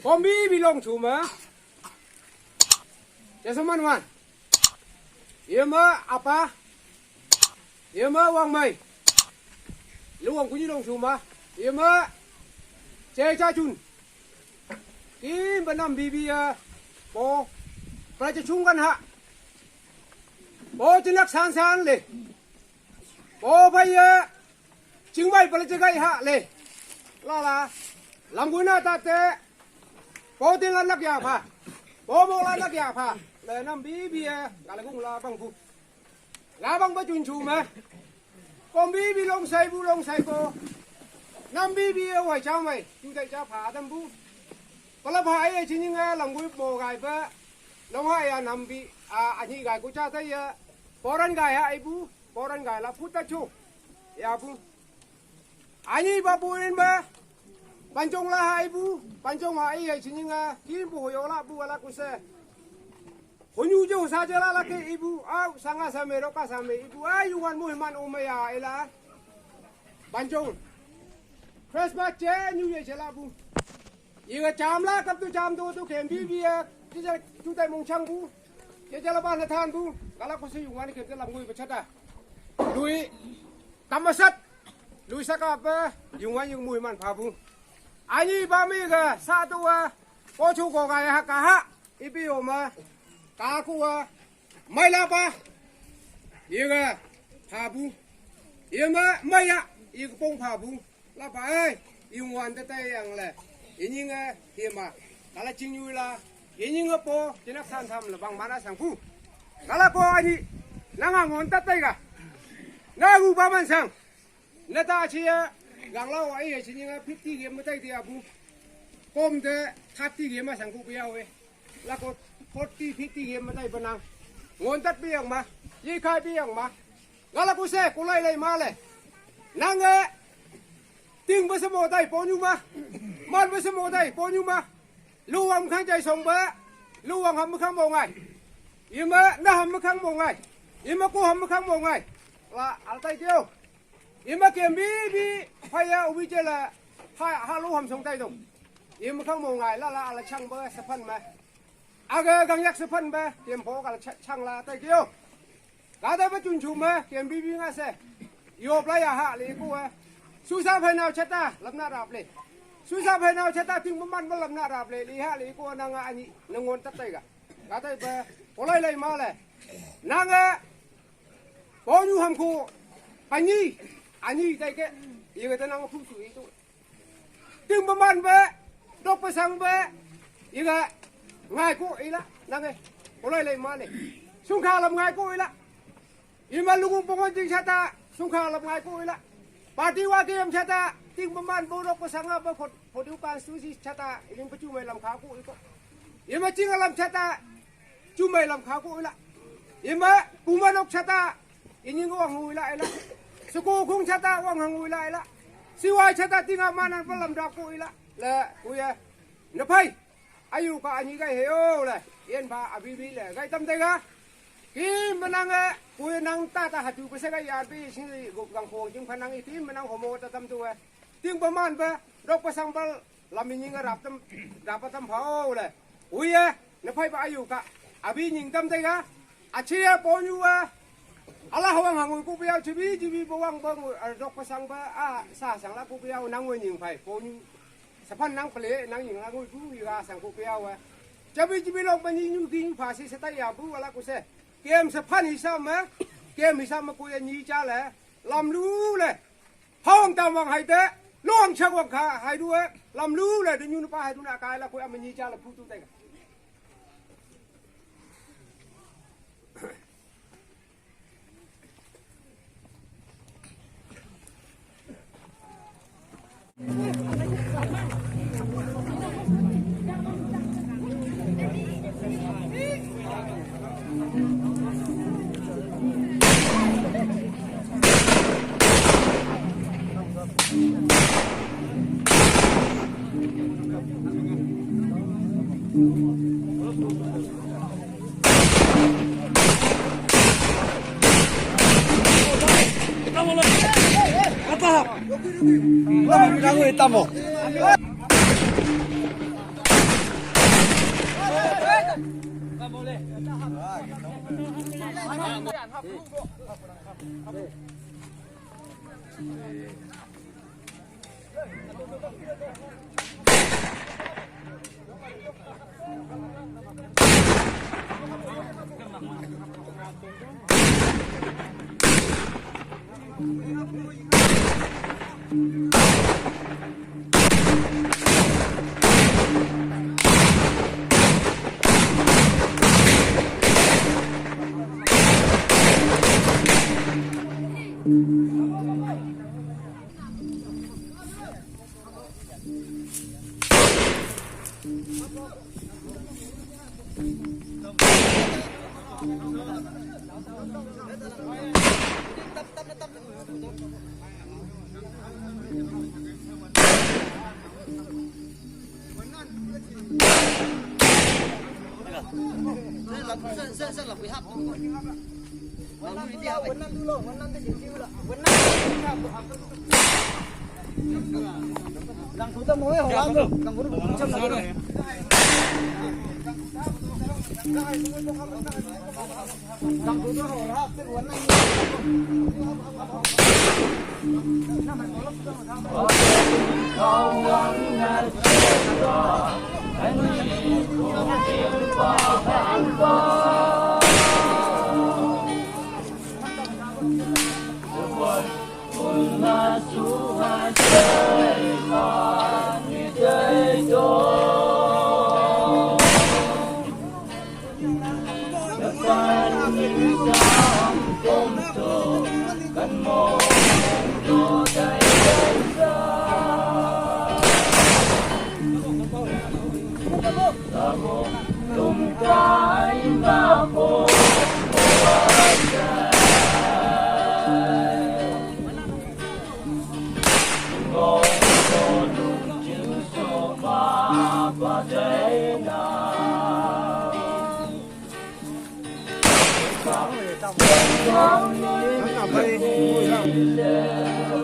Kombi bilang cuma, jasman wan, ia mah apa? Ia mah wang mai, luang kunci long cuma, ia mah cecah cun, kim benam bibi ya, po, pelajar cungkan ha, po jenak san le, po bayar, cingbai pelajar gay ha le, lala, lamguna tate. Bố tiếng ăn lắc già phà, bố mô la lắc già phà, để nằm bí bia, cả là cũng là bằng phụ, lá bằng bớt chun chù mà, con bí lông say bu lông say cô, nằm bí bia hoài cháu mày, chú thầy cháu phà đâm bu, có là phà ấy chỉ những lòng quý bồ gài bơ, lòng hai nằm bí, anh nhị gài của cha thấy, bố rắn gài ai bu, bố rắn gài là phút ta chu, ya bu, anh nhị ba bu lên bơ. Pancong lah hai ibu, pancong hai ai sini ngah, kim bu yola bu ala kuse. Honyu jauh saja lah laki ibu, sangat sampai roka sampai ibu, yuan muhman umaya ela. Pancong, fresh baca nyu ye cela bu. Ia jam lah kap tu jam tu kem bibi, kita tu tay mong chang bu, kita lepas nathan bu, kalau kuse yuan kita lamgui bercata. Lui, tamasat, lui sakap, yuan yung muhman pabu. Anh ba mi cái sa tu có chú có cái ha cả ha ipi mà cá cu mấy la ba yêu cái phá bu yêu mà mấy à yêu cái bông phá bu la ba ơi yêu ngoan tới tay yang lệ yêu những cái hiểm mà đó là chính như là yêu những cái po chỉ là san tham là bằng mana sang phu đó là po anh nang ngon tới tay cả nang u ba man sang nè ta chỉ gang lau ai chỉ những cái phi game mới thấy thì abu, com thế thắt game mà sang cụ béo ấy, là có 40 phi game mới thấy bên nào, ngon tắt biếng mà, gì khai biếng mà, đó là cụ xe cụ lấy mà lấy, nàng ấy, tiếng bớt mồ tay bao nhiêu mà, man bớt mồ tay bao nhiêu mà, luang khang chạy sông bớt, luang hầm khang mồ ngay, im mà na hầm khang mồ ngay, im mà cụ hầm khang mồ ngay, là al tay tiêu. Ima kem bi phải ubi chela ha lu ham song tay dong im khang mo ngai la chang ba sa phan ma aga gang yak sa phan ba tiêm pho ka chang la tay kêu cả đây bắt chun chùm mà kiếm bi nga se yop la ya ha li ku su sa phai nào chết ta làm na rap le su sa phai nào chết ta tiếng man ba làm na rap le li ha li ku na nga ani na ngon tat tay cả đây ba có lấy mà le na nga bao nhiêu ham khu anh tay cái yêu người ta năng phun sủi tu tiếng man ba đốc pa sang ba yêu cái ngay ku ý la na nga có lấy mà le sung kha làm ngay ku ý la ima lugong pongon ting sata sungkha lam ngai ko ila party wa kem sata ting paman borok pasanga ba phodukan susi sata iling pachu mai lam kha ko iko ima ching lam sata chu mai lam kha ko ila ima kumanok sata ining ko ngui la ila suku khung sata wang ngui la ila siwai sata ting amanan palam da ko ila la kuya na phai ayu ka ani gai heo la yen ba abibi le gai tam te ga kim menang kue nang ta hatu pese ga yar bi sing gop gang khong jing phanang i tim menang homo ta tam tu ting paman ba dok pasang bal lamin ing rap tam phao le uye na phai ba ayu ka abi ning tam te ga achia ponyu ala hawang hangui ku biao chibi bawang bang dok pasang ba sa sang la ku biao nang ngoi ning phai ponyu sapan nang ple nang ing la ngoi ku ga sang ku biao chibi long ba ni nyu king pha si sa ya bu ala ku se kem sa phan hi sao mà kem hi sao mà cô nhi cha lẽ làm lú lẽ phong tam vang hai té luang chak vang kha hai đua làm lú lẽ để nhung pa hai đua na kai là cô em nhi cha là phu tu tay cả Estamos. Rất là quý hấp. Vấn năm dulu, vấn năm cái gì là vấn năm. Đang thủ tâm mới hỏng rồi, đang muốn 100 là rồi. Đang thủ tâm hỏng rồi, cái vấn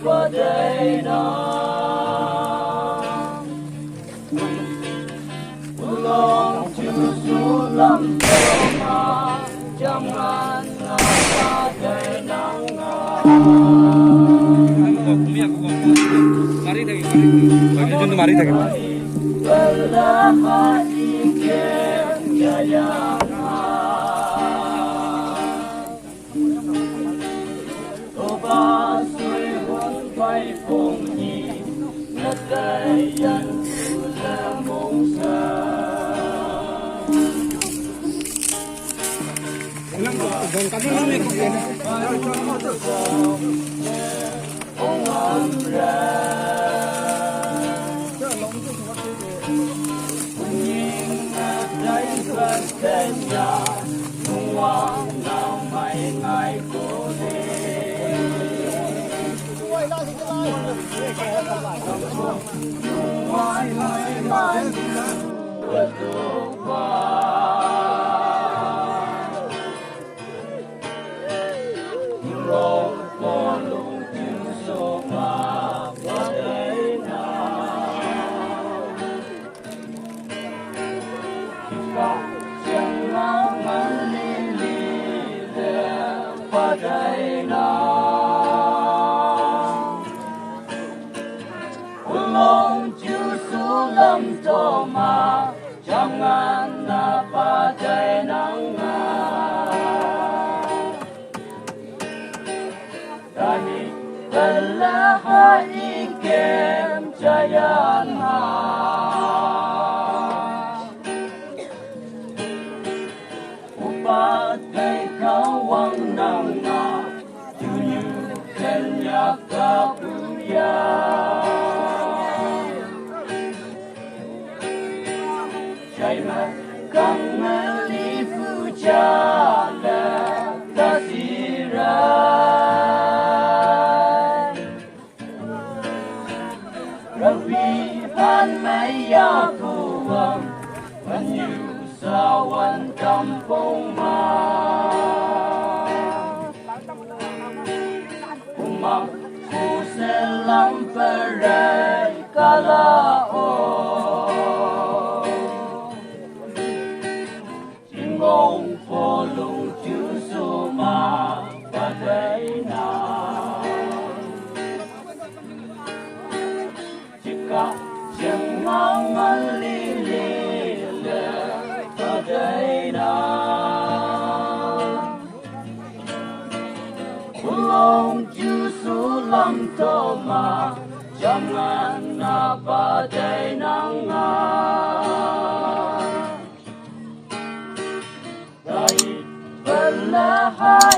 Qua đây nào কিন্তু মারি থাকে Hãy subscribe cho kênh Ghiền Mì Gõ để không bỏ lỡ